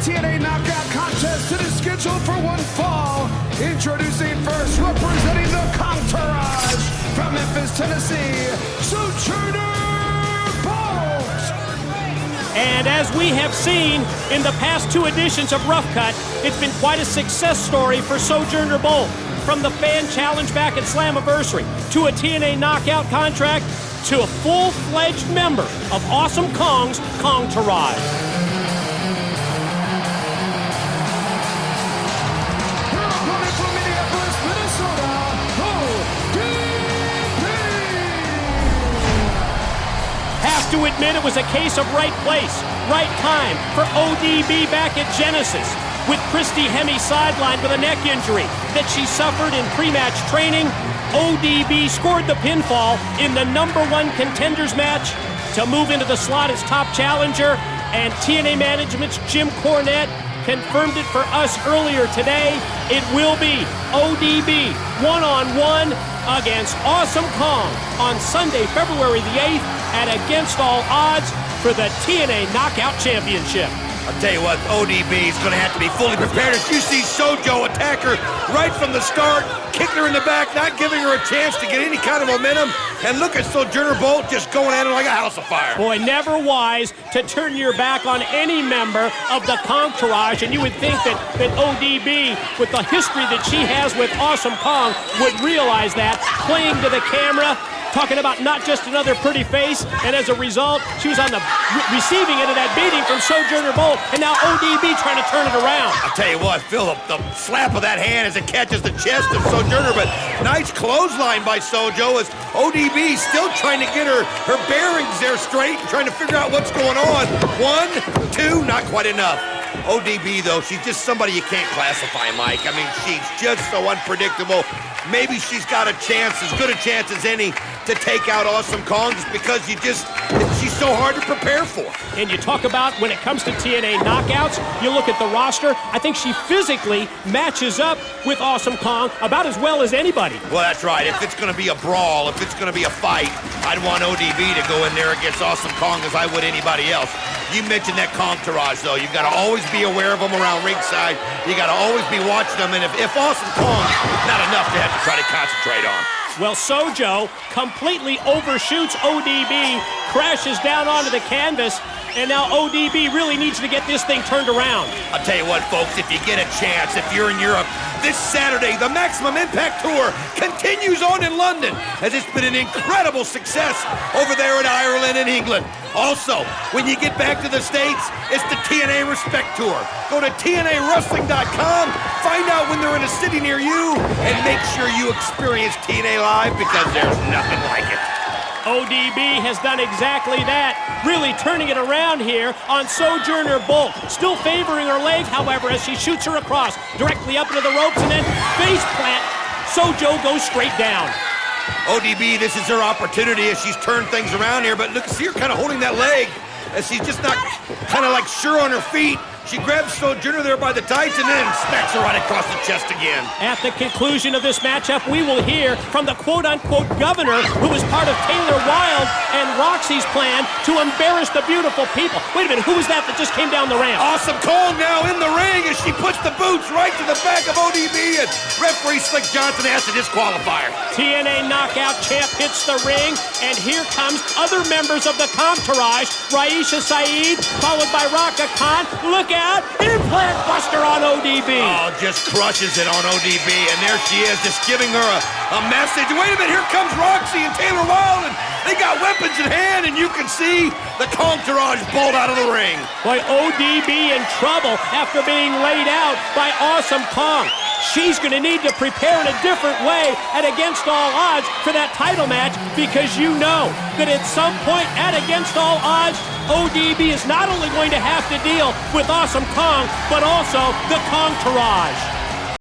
TNA knockout contest that is scheduled for one fall. Introducing first, representing the Entourage from Memphis, Tennessee, Sojourner Bolt. And as we have seen in the past 2 editions of Rough Cut, it's been quite a success story for Sojourner Bolt. From the fan challenge back at Slammiversary, to a TNA knockout contract, to a full-fledged member of Awesome Kong's Entourage. Have to admit it was a case of right place, right time for ODB back at Genesis. With Christy Hemme sidelined with a neck injury that she suffered in pre-match training, ODB scored the pinfall in the #1 contenders match to move into the slot as top challenger, and TNA Management's Jim Cornette confirmed it for us earlier today. It will be ODB one-on-one against Awesome Kong on Sunday, February the 8th at Against All Odds for the TNA Knockout Championship. I'll tell you what, ODB is going to have to be fully prepared. As you see Sojo attack her right from the start, kicking her in the back, not giving her a chance to get any kind of momentum. And look at Sojourner Bolt just going at her like a house of fire. Boy, never wise to turn your back on any member of the Entourage, and you would think that ODB, with the history that she has with Awesome Kong, would realize that, playing to the camera, talking about not just another pretty face, and as a result, she was on the receiving end of that beating from Sojourner Bolt, and now ODB trying to turn it around. I'll tell you what, Phil, the slap of that hand as it catches the chest of Sojourner, but nice clothesline by Sojo as ODB still trying to get her bearings there straight and trying to figure out what's going on. 1, 2, not quite enough. ODB, though, she's just somebody you can't classify, Mike. I mean, she's just so unpredictable. Maybe she's got a chance, as good a chance as any, to take out Awesome Kong just because she's so hard to prepare for. And you talk about when it comes to TNA knockouts, you look at the roster, I think she physically matches up with Awesome Kong about as well as anybody. Well, that's right. If it's going to be a brawl, if it's going to be a fight, I'd want ODB to go in there against Awesome Kong as I would anybody else. You mentioned that Entourage, though. You've got to always be aware of them around ringside. You got to always be watching them, and if Awesome Kong, not enough to have to try to concentrate on. Well, Sojo completely overshoots ODB, crashes down onto the canvas, and now ODB really needs to get this thing turned around. I'll tell you what, folks, if you get a chance, if you're in Europe, this Saturday, the Maximum Impact Tour continues on in London, as it's been an incredible success over there in Ireland and England. Also, when you get back to the States, it's the TNA Respect Tour. Go to TNAWrestling.com, find out when they're in a city near you, and make sure you experience TNA Live because there's nothing like it. ODB has done exactly that, really turning it around here on Sojourner Bolt. Still favoring her leg, however, as she shoots her across, directly up into the ropes, and then face plant. Sojo goes straight down. ODB, this is her opportunity as she's turned things around here, but look, see her kind of holding that leg as she's just not kind of like sure on her feet. She grabs Sojourner there by the tights and then smacks her right across the chest again. At the conclusion of this matchup, we will hear from the quote-unquote governor who was part of Taylor Wilde and Roxy's plan to embarrass the beautiful people. Wait a minute, who was that just came down the ramp? Awesome Kong now in the ring as she puts the boots right to the back of ODB, and referee Slick Johnson has to disqualify her. TNA Knockout Champ hits the ring, and here comes other members of the Entourage. Raisha Saeed, followed by Raka Khan. Look out, implant buster on ODB. Oh, just crushes it on ODB, and there she is, just giving her a message. Wait a minute, here comes Roxy and Taylor Wilde, and they got weapons in hand, and you can see the Entourage bolt out of the ring. Boy, ODB in trouble after being laid out by Awesome Kong. She's going to need to prepare in a different way at Against All Odds for that title match, because you know that at some point at Against All Odds, ODB is not only going to have to deal with Awesome Kong, but also the Entourage.